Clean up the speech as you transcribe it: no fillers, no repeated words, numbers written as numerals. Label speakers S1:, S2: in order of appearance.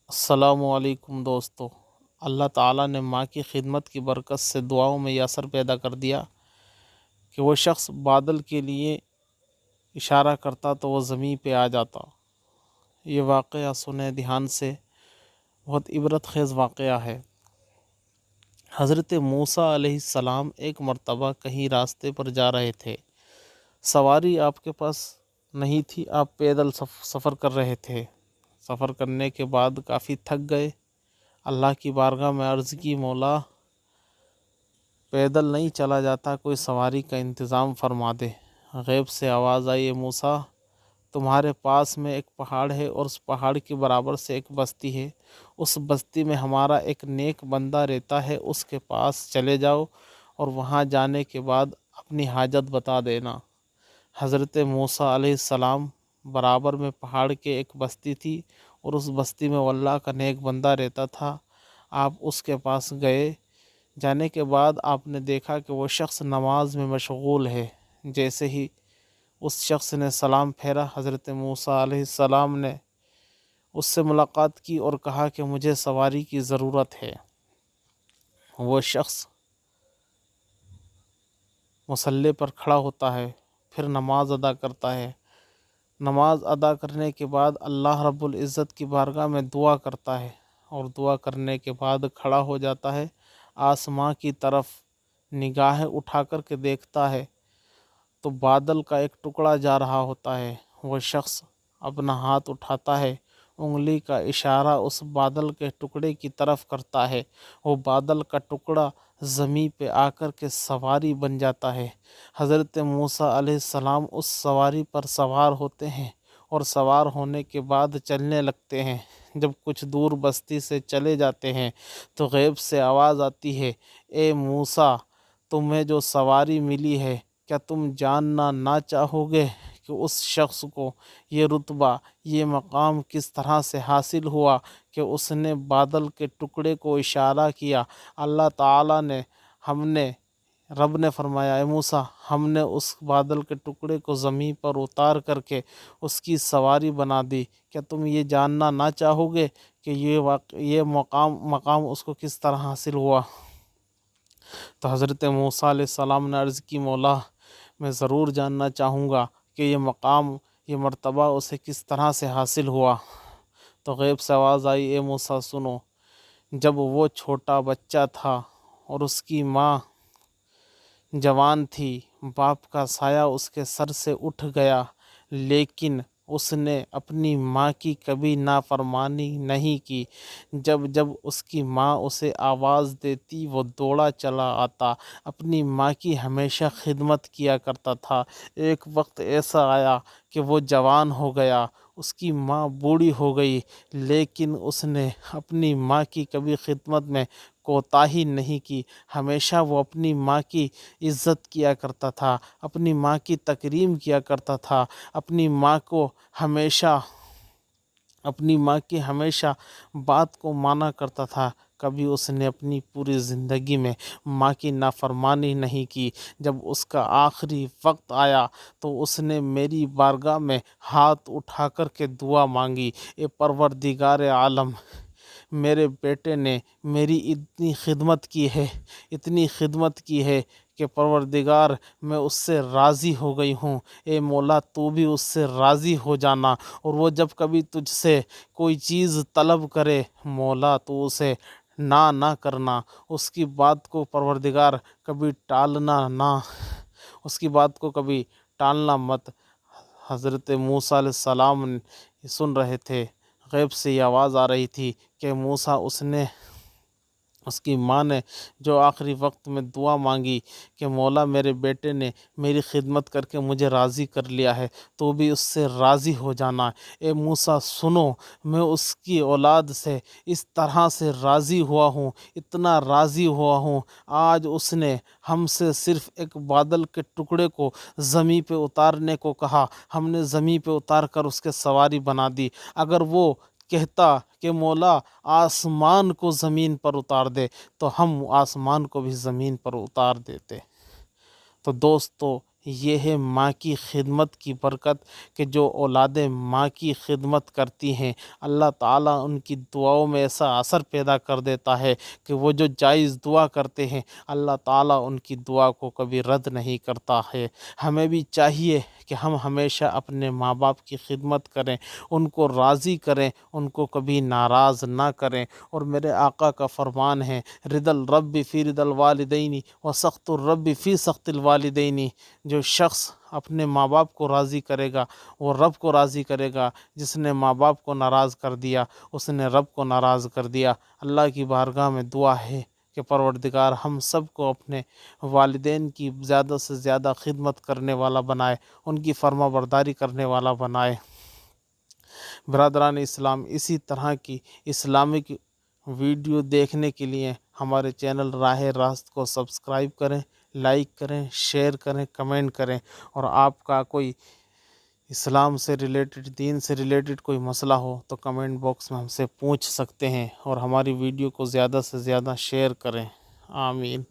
S1: السلام علیکم دوستو۔ اللہ تعالیٰ نے ماں کی خدمت کی برکت سے دعاؤں میں یہ اثر پیدا کر دیا کہ وہ شخص بادل کے لیے اشارہ کرتا تو وہ زمین پہ آ جاتا۔ یہ واقعہ سنیں دھیان سے، بہت عبرت خیز واقعہ ہے۔ حضرت موسیٰ علیہ السلام ایک مرتبہ کہیں راستے پر جا رہے تھے۔ سواری آپ کے پاس نہیں تھی، آپ پیدل سفر کر رہے تھے۔ سفر کرنے کے بعد کافی تھک گئے۔ اللہ کی بارگاہ میں عرض کی، مولا پیدل نہیں چلا جاتا، کوئی سواری کا انتظام فرما دے۔ غیب سے آواز آئی، موسیٰ تمہارے پاس میں ایک پہاڑ ہے اور اس پہاڑ کے برابر سے ایک بستی ہے، اس بستی میں ہمارا ایک نیک بندہ رہتا ہے، اس کے پاس چلے جاؤ اور وہاں جانے کے بعد اپنی حاجت بتا دینا۔ حضرت موسیٰ علیہ السلام برابر میں پہاڑ کے ایک بستی تھی اور اس بستی میں اللہ کا نیک بندہ رہتا تھا۔ آپ اس کے پاس گئے۔ جانے کے بعد آپ نے دیکھا کہ وہ شخص نماز میں مشغول ہے۔ جیسے ہی اس شخص نے سلام پھیرا، حضرت موسیٰ علیہ السلام نے اس سے ملاقات کی اور کہا کہ مجھے سواری کی ضرورت ہے۔ وہ شخص مصلی پر کھڑا ہوتا ہے، پھر نماز ادا کرتا ہے۔ نماز ادا کرنے کے بعد اللہ رب العزت کی بارگاہ میں دعا کرتا ہے اور دعا کرنے کے بعد کھڑا ہو جاتا ہے، آسمان کی طرف نگاہیں اٹھا کر کے دیکھتا ہے تو بادل کا ایک ٹکڑا جا رہا ہوتا ہے۔ وہ شخص اپنا ہاتھ اٹھاتا ہے، انگلی کا اشارہ اس بادل کے ٹکڑے کی طرف کرتا ہے، وہ بادل کا ٹکڑا زمین پہ آ کر کے سواری بن جاتا ہے۔ حضرت موسیٰ علیہ السلام اس سواری پر سوار ہوتے ہیں اور سوار ہونے کے بعد چلنے لگتے ہیں۔ جب کچھ دور بستی سے چلے جاتے ہیں تو غیب سے آواز آتی ہے، اے موسیٰ تمہیں جو سواری ملی ہے، کیا تم جاننا نہ چاہو گے کہ اس شخص کو یہ رتبہ، یہ مقام کس طرح سے حاصل ہوا کہ اس نے بادل کے ٹکڑے کو اشارہ کیا۔ اللہ تعالیٰ نے رب نے فرمایا، اے موسیٰ ہم نے اس بادل کے ٹکڑے کو زمین پر اتار کر کے اس کی سواری بنا دی، کیا تم یہ جاننا نہ چاہو گے کہ یہ مقام اس کو کس طرح حاصل ہوا؟ تو حضرت موسیٰ علیہ السلام نے عرض کی، مولا میں ضرور جاننا چاہوں گا کہ یہ مقام، یہ مرتبہ اسے کس طرح سے حاصل ہوا۔ تو غیب سے آواز آئی، اے موسیٰ سنو، جب وہ چھوٹا بچہ تھا اور اس کی ماں جوان تھی، باپ کا سایہ اس کے سر سے اٹھ گیا، لیکن اس نے اپنی ماں کی کبھی نافرمانی نہیں کی۔ جب جب اس کی ماں اسے آواز دیتی وہ دوڑا چلا آتا، اپنی ماں کی ہمیشہ خدمت کیا کرتا تھا۔ ایک وقت ایسا آیا کہ وہ جوان ہو گیا، اس کی ماں بوڑھی ہو گئی، لیکن اس نے اپنی ماں کی کبھی خدمت میں کوتاہی نہیں کی۔ ہمیشہ وہ اپنی ماں کی عزت کیا کرتا تھا، اپنی ماں کی تکریم کیا کرتا تھا، اپنی ماں کی ہمیشہ بات کو مانا کرتا تھا۔ کبھی اس نے اپنی پوری زندگی میں ماں کی نافرمانی نہیں کی۔ جب اس کا آخری وقت آیا تو اس نے میری بارگاہ میں ہاتھ اٹھا کر کے دعا مانگی، اے پروردگار عالم، میرے بیٹے نے میری اتنی خدمت کی ہے کہ پروردگار میں اس سے راضی ہو گئی ہوں، اے مولا تو بھی اس سے راضی ہو جانا، اور وہ جب کبھی تجھ سے کوئی چیز طلب کرے مولا تو اسے نہ کرنا، اس کی بات کو پروردگار کبھی ٹالنا مت۔ حضرت موسیٰ علیہ السلام سن رہے تھے، غیب سے یہ آواز آ رہی تھی کہ موسیٰ اس کی ماں نے جو آخری وقت میں دعا مانگی کہ مولا میرے بیٹے نے میری خدمت کر کے مجھے راضی کر لیا ہے، تو بھی اس سے راضی ہو جانا۔ اے موسیٰ سنو، میں اس کی اولاد سے اس طرح سے راضی ہوا ہوں، اتنا راضی ہوا ہوں، آج اس نے ہم سے صرف ایک بادل کے ٹکڑے کو زمین پہ اتارنے کو کہا، ہم نے زمین پہ اتار کر اس کے سواری بنا دی۔ اگر وہ کہتا کہ مولا آسمان کو زمین پر اتار دے تو ہم آسمان کو بھی زمین پر اتار دیتے۔ تو دوستو، یہ ہے ماں کی خدمت کی برکت کہ جو اولادیں ماں کی خدمت کرتی ہیں اللہ تعالیٰ ان کی دعاؤں میں ایسا اثر پیدا کر دیتا ہے کہ وہ جو جائز دعا کرتے ہیں اللہ تعالیٰ ان کی دعا کو کبھی رد نہیں کرتا ہے۔ ہمیں بھی چاہیے کہ ہم ہمیشہ اپنے ماں باپ کی خدمت کریں، ان کو راضی کریں، ان کو کبھی ناراض نہ کریں۔ اور میرے آقا کا فرمان ہے رضا الرب فی رضا الوالدین و سخط الرب فی سخط الوالدین۔ جو شخص اپنے ماں باپ کو راضی کرے گا وہ رب کو راضی کرے گا، جس نے ماں باپ کو ناراض کر دیا اس نے رب کو ناراض کر دیا۔ اللہ کی بارگاہ میں دعا ہے کہ پروردگار ہم سب کو اپنے والدین کی زیادہ سے زیادہ خدمت کرنے والا بنائے، ان کی فرما برداری کرنے والا بنائے۔ برادران اسلام، اسی طرح کی اسلامک ویڈیو دیکھنے کے لیے ہمارے چینل راہ راست کو سبسکرائب کریں، لائک کریں، شیئر کریں، کمنٹ کریں، اور آپ کا کوئی اسلام سے ریلیٹڈ، دین سے ریلیٹڈ کوئی مسئلہ ہو تو کمنٹ باکس میں ہم سے پوچھ سکتے ہیں، اور ہماری ویڈیو کو زیادہ سے زیادہ شیئر کریں۔ آمین۔